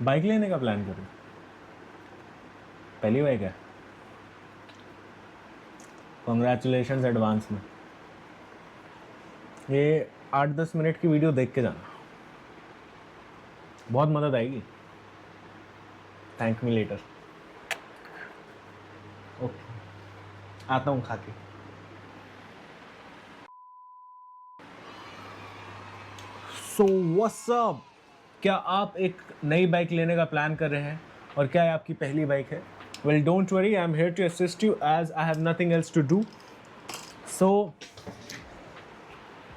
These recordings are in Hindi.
बाइक लेने का प्लान करो, पहली बाइक है, कॉन्ग्रेचुलेशंस एडवांस में। ये 8-10 मिनट की वीडियो देख के जाना, बहुत मदद आएगी। Thank me later. ओके, आता हूँ खा के। सो व्हाट्स अप, क्या आप एक नई बाइक लेने का प्लान कर रहे हैं और क्या है आपकी पहली बाइक है? Well don't worry, I am here to assist you as I have nothing else to do. So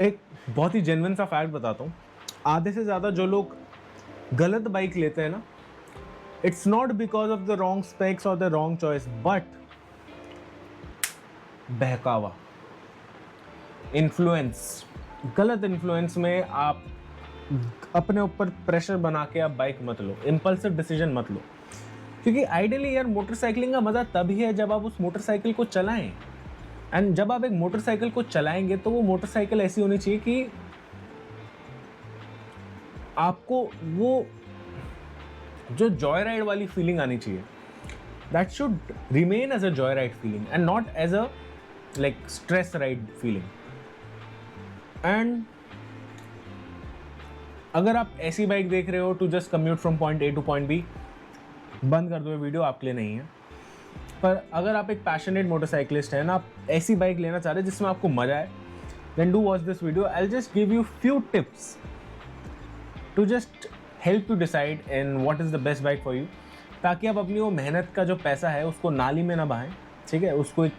एक बहुत ही जेन्युइन सा फैक्ट बताता हूँ, आधे से ज़्यादा जो लोग गलत बाइक लेते हैं ना, it's not because of the wrong specs और द रॉन्ग चॉइस, बट बहकावा, इन्फ्लुएंस, गलत इन्फ्लुएंस में आप अपने ऊपर प्रेशर बना के आप बाइक मत लो, इम्पल्सिव डिसीजन मत लो। क्योंकि आइडियली यार मोटरसाइकिलिंग का मज़ा तभी है जब आप उस मोटरसाइकिल को चलाएं। एंड जब आप एक मोटरसाइकिल को चलाएंगे तो वो मोटरसाइकिल ऐसी होनी चाहिए कि आपको वो जो जॉय राइड वाली फीलिंग आनी चाहिए, that should remain as a joy ride feeling and not as a like stress ride feeling. And अगर आप ऐसी बाइक देख रहे हो to just commute from point A to point B, बंद कर दो, ये वीडियो आपके लिए नहीं है। पर अगर आप एक पैशनेट मोटरसाइकिलिस्ट हैं ना, आप ऐसी बाइक लेना चाह रहे हैं जिसमें आपको मजा आए, then do watch this video. I just give you few tips to just help you decide in what is the best bike for you, ताकि आप अपनी वो मेहनत का जो पैसा है उसको नाली में ना बहाएं, ठीक है, उसको एक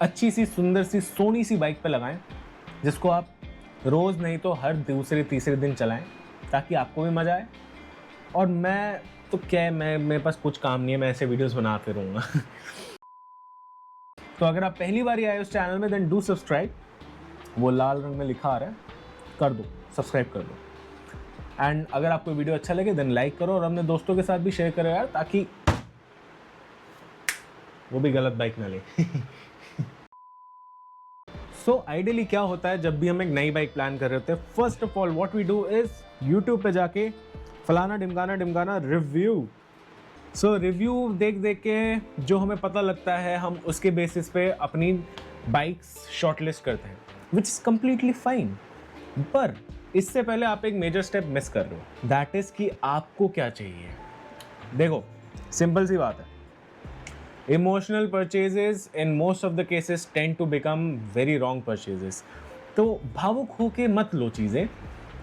अच्छी सी सुंदर सी सोनी सी बाइक पे लगाएं जिसको आप रोज़ नहीं तो हर दूसरे तीसरे दिन चलाएं, ताकि आपको भी मज़ा आए। और मैं तो क्या है, मैं मेरे पास कुछ काम नहीं है, मैं ऐसे वीडियोस बनाते रहूँगा। तो अगर आप पहली बार ही आए उस चैनल में, देन डू सब्सक्राइब, वो लाल रंग में लिखा आ रहा है, कर दो, सब्सक्राइब कर दो। एंड अगर आपको वीडियो अच्छा लगे देन लाइक करो और अपने दोस्तों के साथ भी शेयर करो यार, ताकि वो भी गलत बाइक ना ले। सो आइडियली क्या होता है जब भी हम एक नई बाइक प्लान कर रहे होते हैं, first of all what we do is YouTube पे जाके फलाना ढिमकाना रिव्यू। सो रिव्यू देख देख के जो हमें पता लगता है हम उसके बेसिस पे अपनी बाइक्स शॉर्टलिस्ट करते हैं, विच इज़ कम्प्लीटली फाइन। पर इससे पहले आप एक मेजर स्टेप मिस कर रहे हो, दैट इज़ कि आपको क्या चाहिए। देखो सिंपल सी बात है, emotional purchases in most of the cases tend to become very wrong purchases. तो भावुक होके मत लो चीज़ें,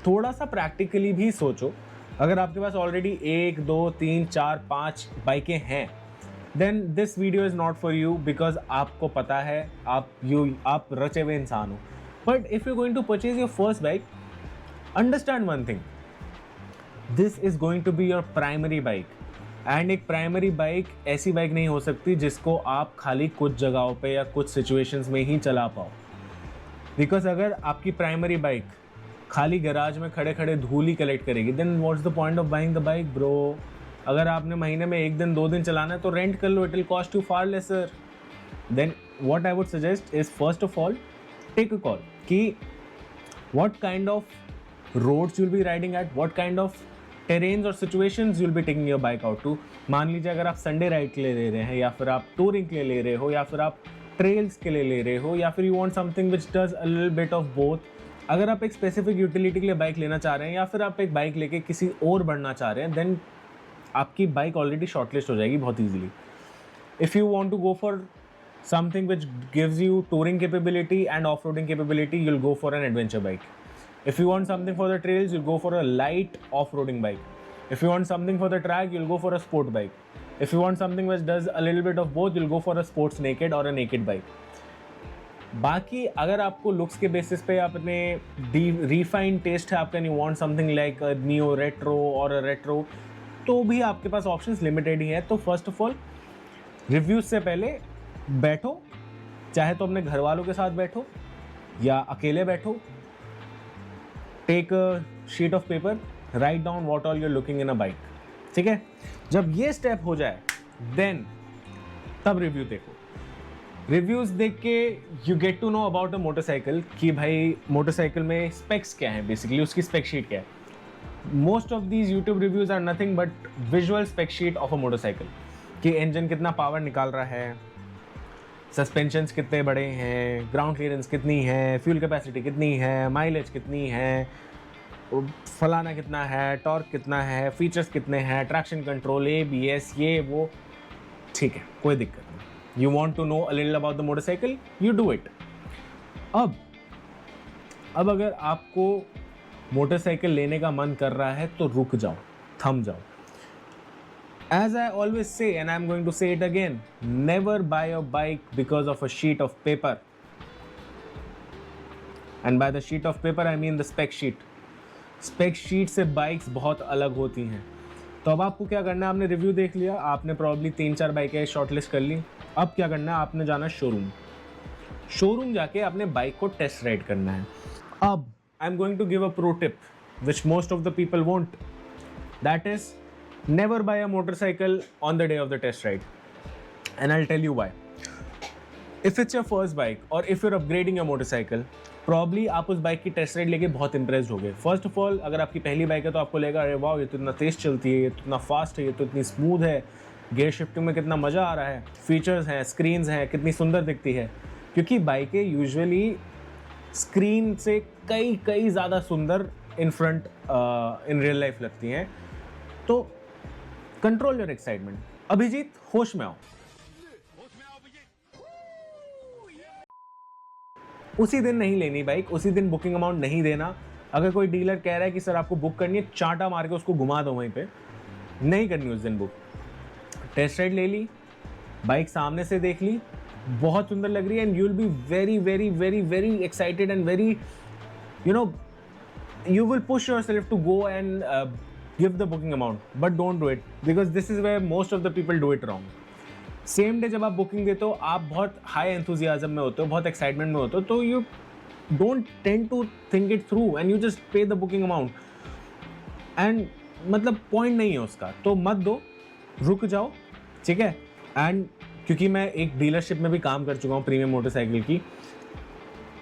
थोड़ा सा प्रैक्टिकली भी सोचो। अगर आपके पास ऑलरेडी 1, 2, 3, 4, 5 बाइकें हैं, then this video is not for you, because आपको पता है आप रचे हुए इंसान हो। But if you going to purchase your first bike, understand one thing, this is going to be your primary bike. And एक प्राइमरी बाइक ऐसी बाइक नहीं हो सकती जिसको आप खाली कुछ जगहों पे या कुछ सिचुएशंस में ही चला पाओ। बिकॉज अगर आपकी प्राइमरी बाइक खाली गैराज में खड़े खड़े धूल ही कलेक्ट करेगी, then what's the point of buying the bike bro. अगर आपने महीने में 1 दिन 2 दिन चलाना है तो रेंट कर लो, it will cost you far lesser. Then what I would suggest is first of all take a call कि what kind of roads you'll be riding at, what kind of terrains और situations you'll be taking your bike out to। मान लीजिए अगर आप संडे राइड के लिए ले रहे हैं, या फिर आप टूरिंग के लिए ले रहे हो, या फिर आप ट्रेल्स के लिए ले रहे हो, या फिर you want something which does a little bit of both. अगर आप एक स्पेसिफिक यूटिलिटी के लिए बाइक लेना चाह रहे हैं, या फिर आप एक बाइक लेके किसी और बढ़ना चाह रहे हैं, देन आपकी बाइक ऑलरेडी शॉर्टलिस्ट हो जाएगी बहुत easily. If you want to go for something which gives you touring capability and off roading capability, you'll go for an adventure bike. If you want something for the trails, you'll go for a light off-roading bike. If you want something for the track, you'll go for a sport bike. If you want something which does a little bit of both, you'll go for a sports naked or a naked bike. बाकी अगर आपको लुक्स के बेसिस पे अपने रिफाइंड टेस्ट है आपका, you want something like neo retro और रेट्रो, तो भी आपके पास ऑप्शंस लिमिटेड ही है। तो फर्स्ट ऑफ ऑल रिव्यूज से पहले बैठो, चाहे तो अपने घर वालों के साथ बैठो या अकेले बैठो, take a sheet of paper, write down what all you're looking in a bike, ठीक है। जब ये स्टेप हो जाए देन तब रिव्यू देखो। रिव्यूज़ देख के you get to know about a motorcycle कि भाई मोटरसाइकिल में स्पेक्स क्या है, बेसिकली उसकी स्पेक शीट क्या है। Most of these YouTube reviews are nothing but visual spec sheet of a motorcycle कि इंजन कितना पावर निकाल रहा है, सस्पेंशंस कितने बड़े हैं, ग्राउंड क्लियरेंस कितनी है, फ्यूल कैपेसिटी कितनी है, माइलेज कितनी है, फलाना कितना है, टॉर्क कितना है, फीचर्स कितने हैं, ट्रैक्शन कंट्रोल, ABS, ये वो, ठीक है, कोई दिक्कत नहीं। You want to know a little about the motorcycle, you do it. अब अगर आपको मोटरसाइकिल लेने का मन कर रहा है तो रुक जाओ, थम जाओ। As I always say, and I'm going to say it again, never buy a bike because of a sheet of paper. And by the sheet of paper, I mean the spec sheet. Spec sheet से बाइक्स बहुत अलग होती हैं। तो अब आपको क्या करना है, आपने रिव्यू देख लिया, आपने प्रॉब्ली 3-4 बाइकें शॉर्टलिस्ट कर ली। अब क्या करना है, आपने जाना शोरूम जाके आपने बाइक को टेस्ट राइड करना है। अब I am going to give a pro tip which most of the people won't, that is never buy a motorcycle on the day of the test ride, and I'll tell you why. If it's your first bike or if you're upgrading your motorcycle, probably आप उस बाइक की टेस्ट राइड लेके बहुत इंप्रेस्ड होगे। फर्स्ट ऑफ ऑल, अगर आपकी पहली बाइक है तो आपको लगेगा अरे वाह, ये तो इतना तेज चलती है, ये तो इतना फास्ट है, ये तो इतनी स्मूथ है, गियर शिफ्टिंग में कितना मज़ा आ रहा है, फीचर्स हैं, स्क्रीन्स हैं, कितनी सुंदर दिखती है। क्योंकि बाइकें यूजुअली स्क्रीन से कई ज़्यादा सुंदर in front in real life लगती हैं। तो कंट्रोल योर एक्साइटमेंट। अभिजीत, होश में आओ। उसी दिन नहीं लेनी बाइक, उसी दिन बुकिंग अमाउंट नहीं देना। अगर कोई डीलर कह रहा है कि सर आपको बुक करनी है, चांटा मार के उसको घुमा दो वहीं पे, नहीं करनी उस दिन बुक। टेस्ट राइड ले ली, बाइक सामने से देख ली, बहुत सुंदर लग रही है, and you will be very very very very excited and very you will push yourself to go and give the booking amount, but don't do it because this is where most of the people do it wrong. Same day जब आप बुकिंग देते हो, आप बहुत हाई एंथुजियाज्म में होते हो, बहुत एक्साइटमेंट में होते हो, तो you don't tend to think it through and you just pay the booking amount, and मतलब पॉइंट नहीं है उसका। तो मत दो, रुक जाओ, ठीक है। एंड क्योंकि मैं एक डीलरशिप में भी काम कर चुका हूँ प्रीमियम मोटरसाइकिल की,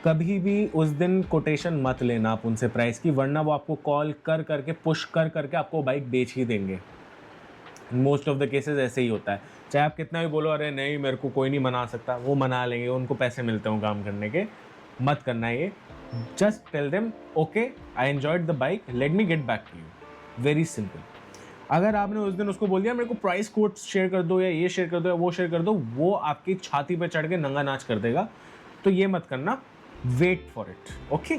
कभी भी उस दिन कोटेशन मत लेना आप उनसे प्राइस की, वरना वो आपको कॉल कर करके पुश कर करके आपको बाइक बेच ही देंगे। मोस्ट ऑफ द केसेस ऐसे ही होता है। चाहे आप कितना भी बोलो अरे नहीं मेरे को कोई नहीं मना सकता, वो मना लेंगे, उनको पैसे मिलते हो काम करने के। मत करना ये, just tell them okay I enjoyed the bike, let me get back to you, very simple. अगर आपने उस दिन उसको बोल दिया मेरे को प्राइस कोड शेयर कर दो या ये शेयर कर दो या वो शेयर कर दो, वो आपकी छाती पर चढ़ के नंगा नाच कर देगा। तो ये मत करना, वेट फॉर इट, ओके।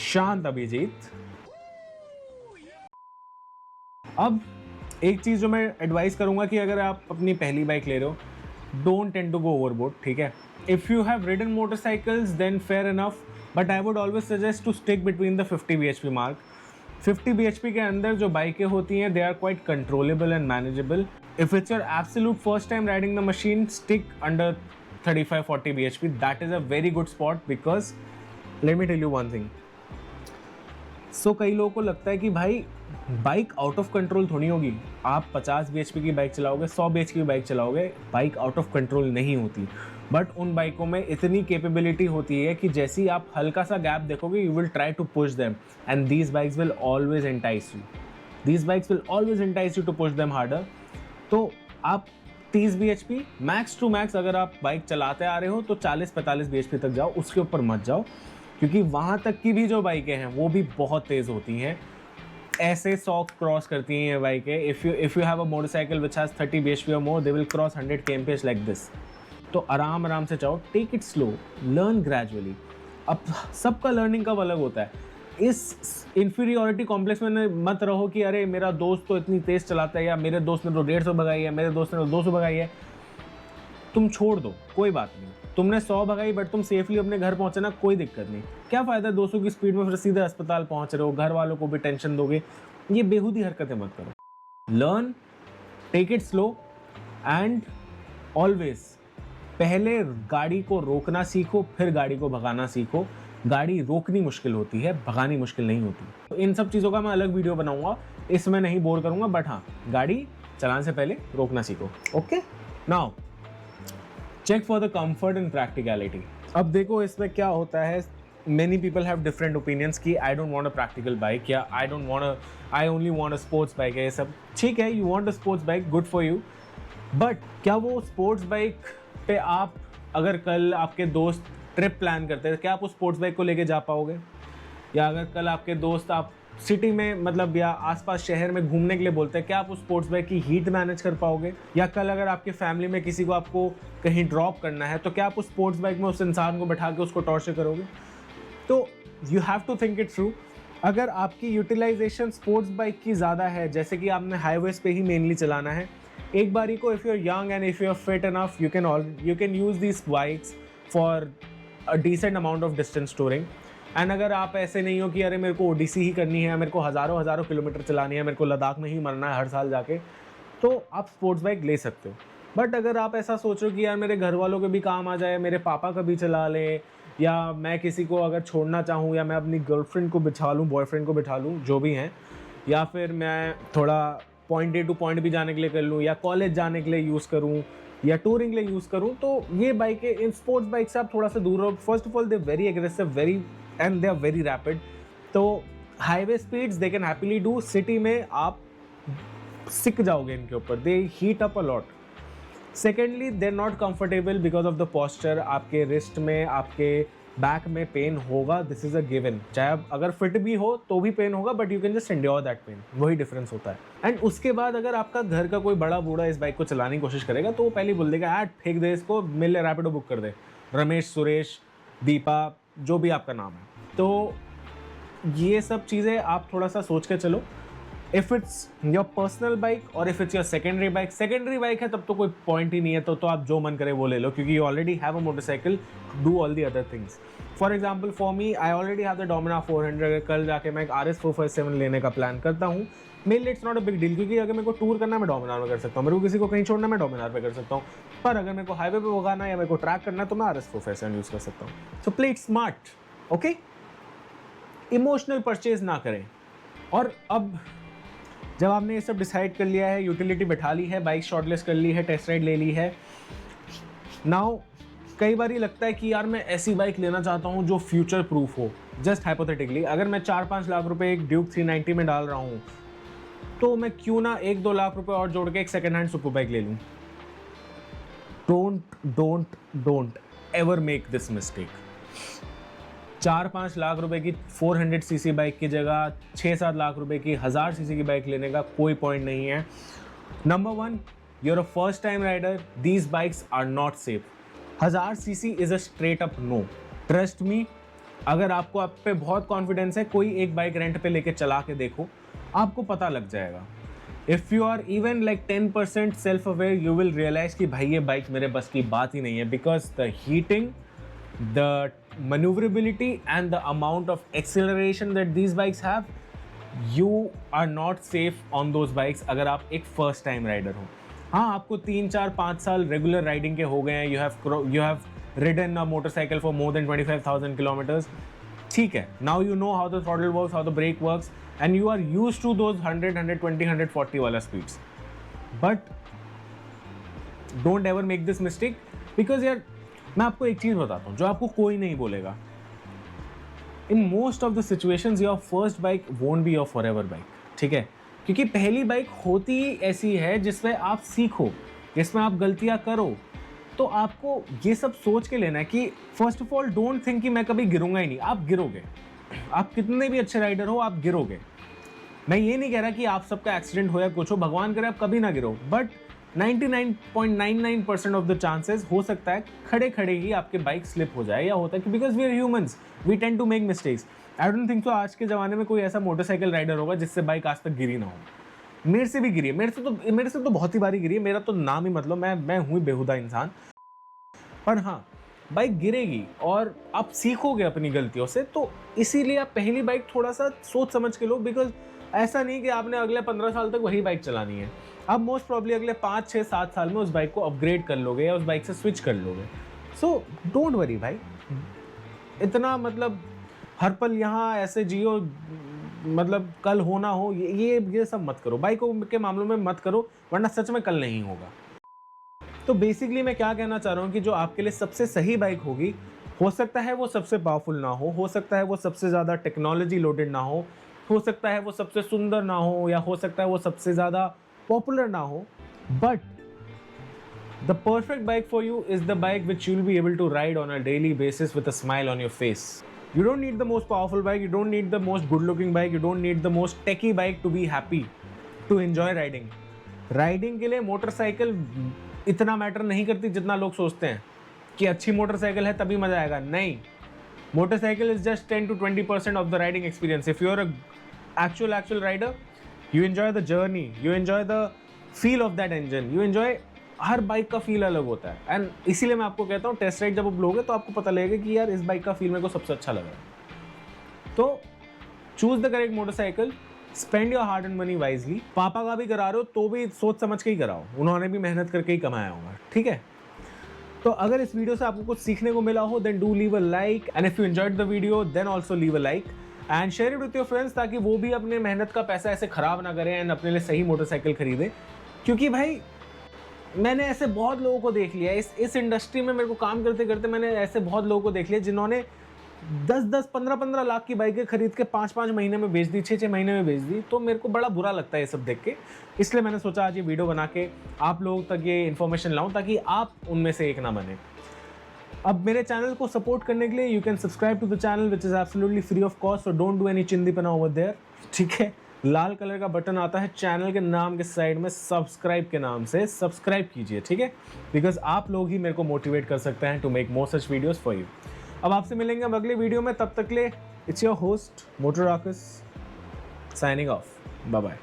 शांत अभिजीत। अब एक चीज जो मैं एडवाइस करूंगा कि अगर आप अपनी पहली बाइक ले रहे हो, don't tend to go overboard, ठीक है। If you have ridden motorcycles then fair enough, but I would always suggest to stick between the 50 bhp mark. 50 bhp के अंदर जो बाइकें होती हैं, they are quite controllable and manageable. If it's your absolute first time riding the machine, stick under 35-40 bhp. That is a very good spot because let me tell you one thing. So कई लोगों को लगता है कि भाई बाइक आउट ऑफ कंट्रोल थोड़ी होगी, आप 50 bhp की बाइक चलाओगे, 100 bhp की बाइक चलाओगे, बाइक आउट ऑफ कंट्रोल नहीं होती। बट उन बाइकों में इतनी कैपेबिलिटी होती है कि जैसे ही आप हल्का सा गैप देखोगे, you will try to push them, and these bikes will always entice you, these bikes will always entice you to push them harder. तो आप 30 bhp मैक्स टू मैक्स, अगर आप बाइक चलाते आ रहे हो तो 40-45 bhp तक जाओ, उसके ऊपर मत जाओ, क्योंकि वहाँ तक की भी जो बाइकें हैं वो भी बहुत तेज़ होती हैं, ऐसे 100 क्रॉस करती हैं ये बाइकें। If you have a motorcycle which has 30 bhp और more, they will cross 100 kmph like this. तो आराम से जाओ, take it slow, learn gradually. अब सबका लर्निंग कब अलग होता है, इस इन्फीरियोरिटी कॉम्प्लेक्स में मत रहो कि अरे मेरा दोस्त तो इतनी तेज़ चलाता है, या मेरे दोस्त ने तो 150 भगाई है, मेरे दोस्त ने तो 200 भगाई है। तुम छोड़ दो, कोई बात नहीं, तुमने 100 भगाई बट तुम सेफली अपने घर पहुंचे ना, कोई दिक्कत नहीं। क्या फ़ायदा 200 की स्पीड में फिर सीधे अस्पताल पहुंच रहे हो, घर वालों को भी टेंशन दोगे। ये बेहूदी हरकतें मत करो। Learn, take it slow, and always पहले गाड़ी को रोकना सीखो, फिर गाड़ी को भगाना सीखो। गाड़ी रोकनी मुश्किल होती है, भगानी मुश्किल नहीं होती। तो इन सब चीज़ों का मैं अलग वीडियो बनाऊंगा, इसमें नहीं बोर करूंगा, बट हाँ, गाड़ी चलाने से पहले रोकना सीखो, okay. Now check for the comfort and practicality. अब देखो इसमें क्या होता है, many people have different opinions कि I don't want a practical bike या I only want a sports bike है, ये सब ठीक है, you want a sports bike, good for you, but क्या वो sports bike पे आप अगर कल आपके दोस्त ट्रिप प्लान करते हैं, क्या आप उस स्पोर्ट्स बाइक को लेके जा पाओगे? या अगर कल आपके दोस्त आप सिटी में मतलब या आसपास शहर में घूमने के लिए बोलते हैं, क्या आप उस स्पोर्ट्स बाइक की हीट मैनेज कर पाओगे? या कल अगर आपकी फैमिली में किसी को आपको कहीं ड्रॉप करना है, तो क्या आप उस स्पोर्ट्स बाइक में उस इंसान को बैठा के उसको टॉर्चर करोगे? तो you have to think it through. अगर आपकी यूटिलाइजेशन स्पोर्ट्स बाइक की ज़्यादा है, जैसे कि आपने हाईवेज पे ही मेनली चलाना है, एक बारी को if you are young and if you are fit enough, you can use these bikes for a decent amount of distance touring. And अगर आप ऐसे नहीं हो कि अरे मेरे को ओडीसी ही करनी है, मेरे को हज़ारों किलोमीटर चलानी है, मेरे को लद्दाख में ही मरना है हर साल जाके, तो आप स्पोर्ट्स बाइक ले सकते हो। बट अगर आप ऐसा सोचो कि यार मेरे घर वालों के भी काम आ जाए, मेरे पापा का भी चला लें, या मैं किसी को अगर छोड़ना चाहूँ, या मैं अपनी गर्लफ्रेंड को बिठा लूँ, बॉयफ्रेंड को बिठा लूँ, जो भी हैं, या फिर मैं थोड़ा पॉइंट ए टू पॉइंट भी जाने के लिए कर लूँ, या कॉलेज जाने के लिए यूज़ करूँ, या टूरिंग के लिए यूज़ करूँ, तो ये बाइकें, इन स्पोर्ट्स बाइक से आप थोड़ा सा दूर रहो। First of all they very aggressive, and they are very rapid. तो highway speeds they can happily do, city में आप सिक जाओगे इनके ऊपर, they heat up a lot. Secondly, they are not comfortable because of the posture. आपके रिस्ट में, आपके बैक में पेन होगा, दिस इज़ अ गिवन। चाहे आप अगर फिट भी हो तो भी पेन होगा, but you can just endure that pain, वही डिफरेंस होता है। एंड उसके बाद अगर आपका घर का कोई बड़ा बूढ़ा इस बाइक को चलाने की कोशिश करेगा, तो वो पहले बोल देगा यार फेंक दे इसको, मिल रैपिडो बुक कर दे, रमेश, सुरेश, दीपा, जो भी आपका नाम है। तो ये सब चीज़ें आप थोड़ा सा सोच के चलो। If it's your personal bike और if it's your secondary bike है, तब तो कोई पॉइंट ही नहीं है, तो आप जो मन करे वो ले लो, क्योंकि you already have a motorcycle, do all the other things. For example for me, I already have the Domina 400। अगर कल जाके मैं एक RS 457 लेने का प्लान करता हूँ, मेरे लिए it's not a big deal, क्योंकि अगर मेरे को टूर करना है मैं डोमिनार में कर सकता हूँ, मेरे को किसी को कहीं छोड़ना मैं डोमिनार पे कर सकता हूँ, पर अगर मेरे को हाईवे पे भगाना है या मेरे को ट्रैक करना है, तो मैं RS 457 यूज़ कर सकता हूँ। So play it smart, okay? Emotional purchase ना करें। और अब जब आपने ये सब डिसाइड कर लिया है, यूटिलिटी बैठा ली है, बाइक शॉर्टलिस्ट कर ली है, टेस्ट राइड ले ली है, नाउ कई बार लगता है कि यार मैं ऐसी बाइक लेना चाहता हूँ जो फ्यूचर प्रूफ हो। जस्ट हाइपोथेटिकली, अगर मैं 4-5 लाख रुपए एक ड्यूक 390 में डाल रहा हूँ, तो मैं क्यों ना 1-2 लाख रुपए और जोड़ के एक सेकेंड हैंड सुपर बाइक ले लूँ। Don't ever make this mistake. 4-5 lakh रुपए की 400 सीसी बाइक की जगह 6-7 लाख रुपए की 1000 सीसी की बाइक लेने का कोई पॉइंट नहीं है। Number 1, you are a first time rider, these bikes are not safe. 1000 CC is a straight up no, trust me. अगर आपको आप पे बहुत कॉन्फिडेंस है, कोई एक बाइक रेंट पे लेके चला के देखो, आपको पता लग जाएगा। If you are even like 10% self aware, you will realise कि भाई ये बाइक मेरे बस की बात ही नहीं है, because the heating, the maneuverability and the amount of acceleration that these bikes have, you are not safe on those bikes अगर आप एक फर्स्ट टाइम राइडर हो। हाँ, आपको 3-4-5 साल रेगुलर राइडिंग के हो गए हैं, you have ridden a motorcycle for more than 25,000 kilometers, ठीक है, now you know how the throttle works, how the brake works, and you are used to those 100, 120, 140 वाला speeds, but don't ever make this mistake, because यार मैं आपको एक चीज़ बताता हूँ जो आपको कोई नहीं बोलेगा। इन most of the situations your first bike won't be your forever bike, ठीक है? क्योंकि पहली बाइक होती ही ऐसी है जिसमें आप सीखो, जिसमें आप गलतियाँ करो। तो आपको ये सब सोच के लेना है कि first of all don't think कि मैं कभी गिरूंगा ही नहीं। आप गिरोगे, आप कितने भी अच्छे राइडर हो, आप गिरोगे। मैं ये नहीं कह रहा कि आप सबका एक्सीडेंट हो या कुछ हो, भगवान करे आप कभी ना गिरो, बट 99.99% ऑफ द चांसेस हो सकता है खड़े खड़े ही आपके बाइक स्लिप हो जाए, या होता है कि because we are humans, we tend to make mistakes. I don't think so आज के ज़माने में कोई ऐसा मोटरसाइकिल राइडर होगा जिससे बाइक आज तक गिरी ना हो। मेरे से भी गिरी है, मेरे से तो बहुत ही बारी गिरी है, मेरा तो नाम ही मतलब मैं हूँ बेहुदा इंसान। पर हाँ, बाइक गिरेगी और आप सीखोगे अपनी गलतियों से, तो इसीलिए आप पहली बाइक थोड़ा सा सोच समझ के लो, बिकॉज ऐसा नहीं कि आपने अगले 15 साल तक वही बाइक चलानी है। आप मोस्ट प्रॉब्ली अगले 5, 6, 7 साल में उस बाइक को अपग्रेड कर लोगे या उस बाइक से स्विच कर लोगे। सो डोंट वरी भाई, इतना मतलब हर पल यहाँ ऐसे जियो, मतलब कल हो ना हो, ये सब मत करो, बाइकों के मामलों में मत करो, वरना सच में कल नहीं होगा। तो बेसिकली मैं क्या कहना चाह रहा हूँ कि जो आपके लिए सबसे सही बाइक होगी हो सकता है वो सबसे पावरफुल ना हो सकता है वो सबसे ज़्यादा टेक्नोलॉजी लोडेड ना हो सकता है वो सबसे सुंदर ना हो, या हो सकता है वो सबसे ज़्यादा पॉपुलर ना हो, but the perfect bike for you is the bike which you'll be able to ride on a daily basis with a smile on your face. You don't need the most powerful bike, you don't need the most good looking bike, you don't need the most techy bike to be happy, to enjoy riding. Riding के लिए मोटरसाइकिल इतना मैटर नहीं करती जितना लोग सोचते हैं कि अच्छी मोटरसाइकिल है तभी मजा आएगा। नहीं, motorcycle is just 10 to 20% off the riding experience. If you are actual rider, you enjoy the journey, you enjoy the feel of that engine, you enjoy, हर बाइक का फील अलग होता है। एंड इसीलिए मैं आपको कहता हूँ टेस्ट राइड जब आप लोगे तो आपको पता लगेगा कि यार इस बाइक का फील मेरे को सबसे अच्छा लगा। तो choose the correct motorcycle, spend your hard and money wisely. पापा का भी करा रहे हो तो भी सोच समझ के ही कराओ, उन्होंने भी मेहनत करके ही कमाया होगा, ठीक है। तो अगर इस वीडियो से आपको कुछ सीखने को मिला हो then do leave a like, and if you enjoyed the video then also leave a like and share it with your friends, ताकि वो भी अपने मेहनत का पैसा ऐसे खराब ना करें एंड अपने लिए सही मोटरसाइकिल खरीदे। क्योंकि भाई मैंने ऐसे बहुत लोगों को देख लिया इस इंडस्ट्री में, मेरे को काम करते करते मैंने ऐसे बहुत लोगों को देख लिया जिन्होंने 10-10, 15-15 लाख की बाइकें खरीद के 5-5 महीने में बेच दी, 6-6 महीने में बेच दी। तो मेरे को बड़ा बुरा लगता है ये सब देख के, इसलिए मैंने सोचा आज ये वीडियो बना के आप लोगों तक ये इन्फॉर्मेशन लाऊं ताकि आप उनमें से एक ना बने। अब मेरे चैनल को सपोर्ट करने के लिए you can subscribe to the channel which is absolutely free of cost, so don't do any चिंदीपना ओवर देयर, ठीक है। लाल कलर का बटन आता है चैनल के नाम के साइड में, सब्सक्राइब के नाम से सब्सक्राइब कीजिए, ठीक है, बिकॉज आप लोग ही मेरे को मोटिवेट कर सकते हैं to make more such videos for you. अब आपसे मिलेंगे हम अगले वीडियो में, तब तक ले it's your host motor Rakesh signing off, bye bye.